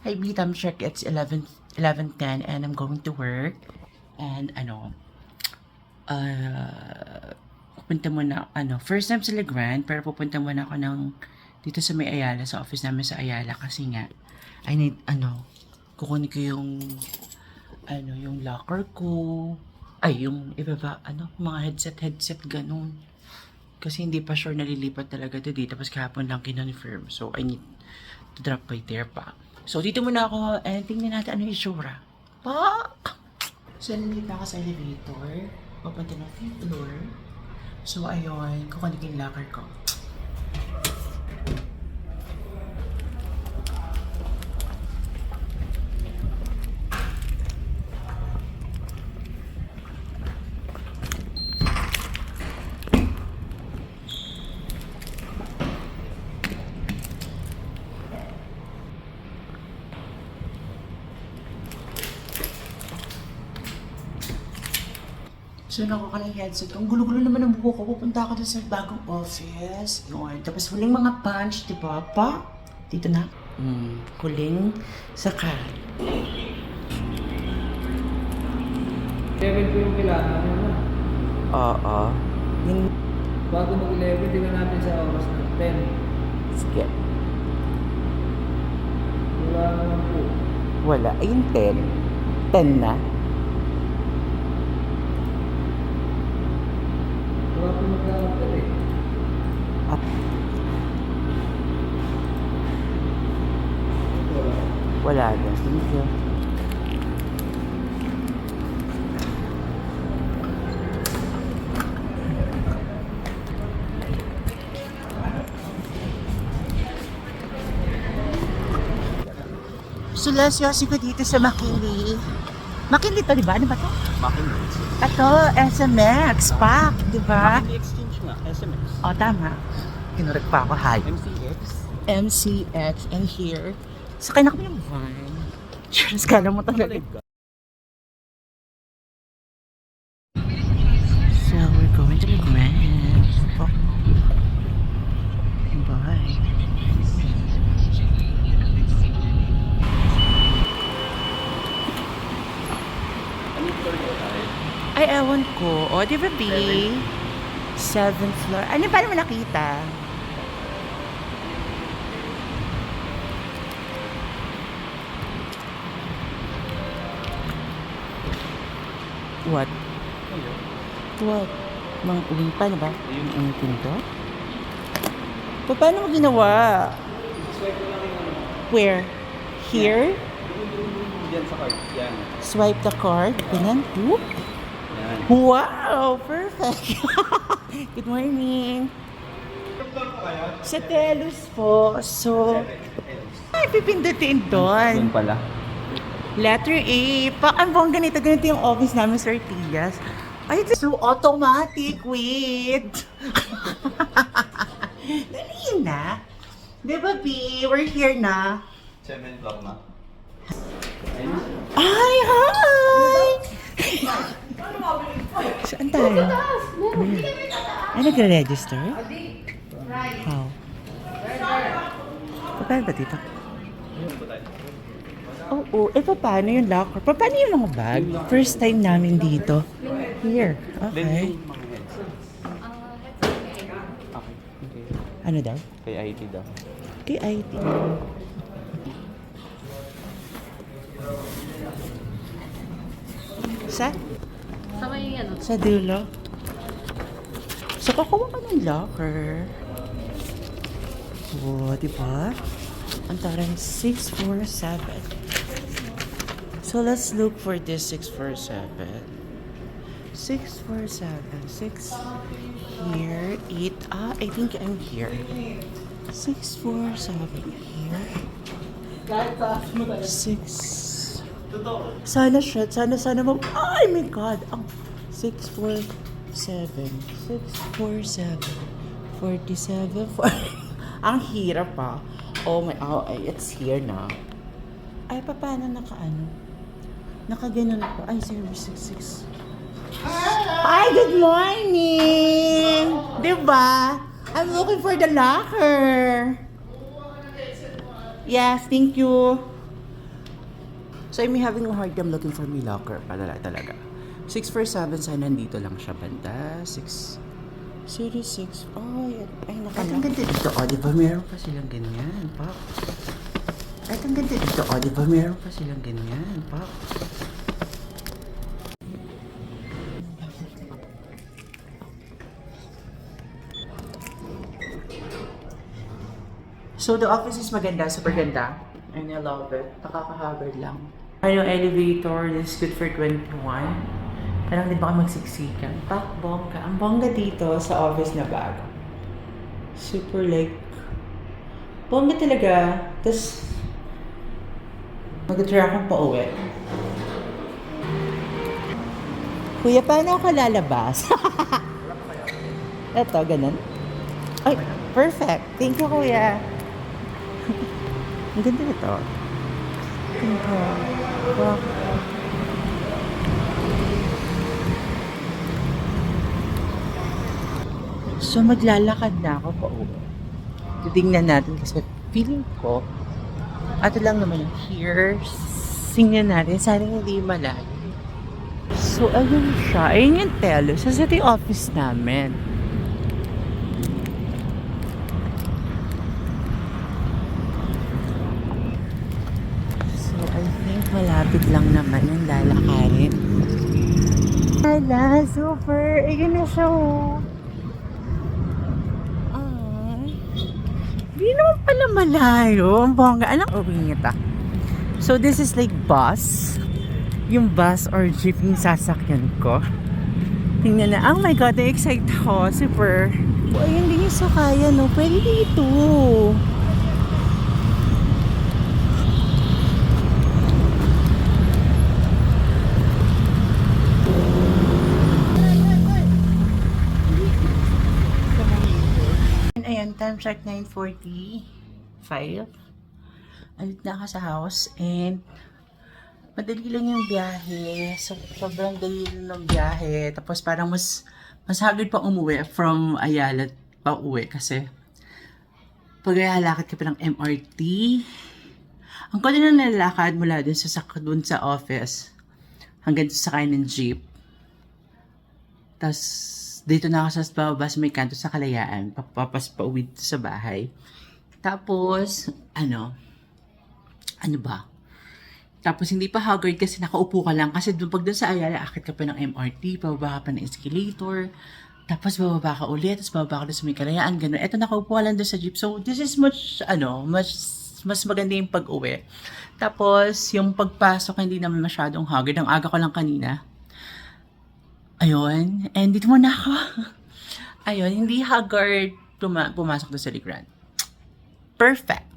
Hi, Bitam check. It's 11:10 and I'm going to work. And pupunta muna, first time sa Legrand, pero pupunta muna ako dito sa may Ayala, sa office namin sa Ayala kasi nga, I need, kukunin ko yung locker ko. Ay, yung iba ba, mga headset, ganun. Kasi hindi pa sure nalilipat talaga to dito. Tapos kahapon lang kinonfirm. So, I need to drop by there pa. So, dito muna ako and tingnan natin ano yung itsura. Pa! So, nandito ako sa elevator. Papunta ng 5th floor. So, ayun. Kukunin ko yung locker ko. So, nakuha ka ng headset. Ang gulo-gulo naman ang buko ko. Pupunta ako dun sa bagong office. Yun. Tapos huling mga punch, di ba? Pa? Dito na. Huling sakay. 11 po yung kailangan mo. Oo. Yung... Bago mag-11, tingnan natin sa oras ng 10. Sige. Wala naman po. Wala. Ayun, 10. 10 na. Wala po magkakapit eh. At wala na. Thank you. So, last yosi ko dito sa McKinley. McKinley to, di ba? Ano ba to? McKinley. Ito, SMX, PAC, di ba? McKinley Exchange nga, SMS. O, tama. Kinurek pa ako, hi. MCX. MCX, and here, sakay na kami ng van. Cheers, kala mo talaga. So, we're going to the Grand. Oh. Bye. Ay, ewan ko. O, di ba, B? 7th floor. Ano pa naman nakita? What? What? Mang uwing pa na ba? Ang pinto? Paano mo ginawa? Where? Here? Diyan sa card. Yan. Swipe the card. Ganyan. Whoop. Yan. Wow! Perfect! Good morning! Sa Telus po. So, ay, pipindutin Doon doon. pala. Letter A. Ang bong ganito yung office namin sa Ortigas. Ay, so automatic. Wait. Dali na. Di ba, B? We're here na. 7 o'clock na. Ay, hi! Saan tayo? Ay, nagre-register? How? Paano ba dito? Oo. Paano yung locker? Paano yung mga bag? First time namin dito. Here. Okay. Okay. Ano daw? Kay IT daw. Kay IT. Sa? Sa may ano? Sa dulo. So, kukuha ka ng locker. Oo, diba? Ang taran, 647. So, let's look for this 647. 647. 6 here. 8. I think I'm here. 647 here. 6. Sana siya. Sana mo. Oh my God. Ang 647. 647. 47. Ang hirap pa. Oh my, it's here na. Ay, paano Nakaganon pa. Ay, 066. Hi, good morning! Diba? I'm looking for the locker. Yes, thank you. So I'm having a hard time looking for my locker pala talaga. 647, sana nandito lang siya banda. 606. Oh, yan. Ay, nakalak. Ang ganda dito. O, diba meron pa silang ganyan, pa. Ay, ang ganda dito. O, diba meron pa silang ganyan, pa. So, the office is maganda, super ganda. And I love it. Nakakahabad lang. Ano, elevator, this is good for 21. Parang di ba ka magsiksikan? Pak, bongga. Ang bongga dito sa office na bago. Super like, bongga talaga. Tapos, mag-try akong pauwi. Kuya, paano ako lalabas? Eto, ganun. Ay, perfect. Thank you, kuya. Ang ganda nito. Ganda. Wow. So, maglalakad na ako pa uwi. Titingnan natin kasi feeling ko, ato lang naman here. Singnan natin. Sana hindi malayo. So, ayun siya. Ayun yung telo. Sa city office namin. I think malapit lang naman yung lalakarin. Hala, super! Ayun na siya, oh. Di naman pala malayo. Ang bongga. Anong uwi niya ta? So, this is like bus. Yung bus or jeep yung sasakyan ko. Tingnan na. Oh my God, na-excite ako. Super. Oh, ayun din yung sakayan, no? Pwede dito. Ayan, time check 9:45. Alit na ako sa house and madali lang yung biyahe. So, sobrang dali lang ng biyahe. Tapos parang mas hagod pa umuwi from Ayala pa uwi kasi pag lalakad ka pa ng MRT, ang kundi na nalalakad mula dun sa office hanggang sa sakay ng jeep. Tapos, dito na ako sa bababa sa may kanto sa Kalayaan. Papapas pa uwi sa bahay. Tapos, ano ba? Tapos, hindi pa haggard kasi nakaupo ka lang. Kasi pag doon sa Ayala, akit ka pa ng MRT, bababa ka pa ng escalator. Tapos, bababa ka ulit. Tapos, bababa ka doon sa may Kalayaan. Ganun. Eto, nakaupo ka lang doon sa jeep. So, this is mas maganda yung pag-uwi. Tapos, yung pagpasok, hindi naman masyadong haggard. Ang aga ko lang kanina. Ayun. And dito muna ako. Ayun. Hindi haggard pumasok doon sa Legrand. Perfect.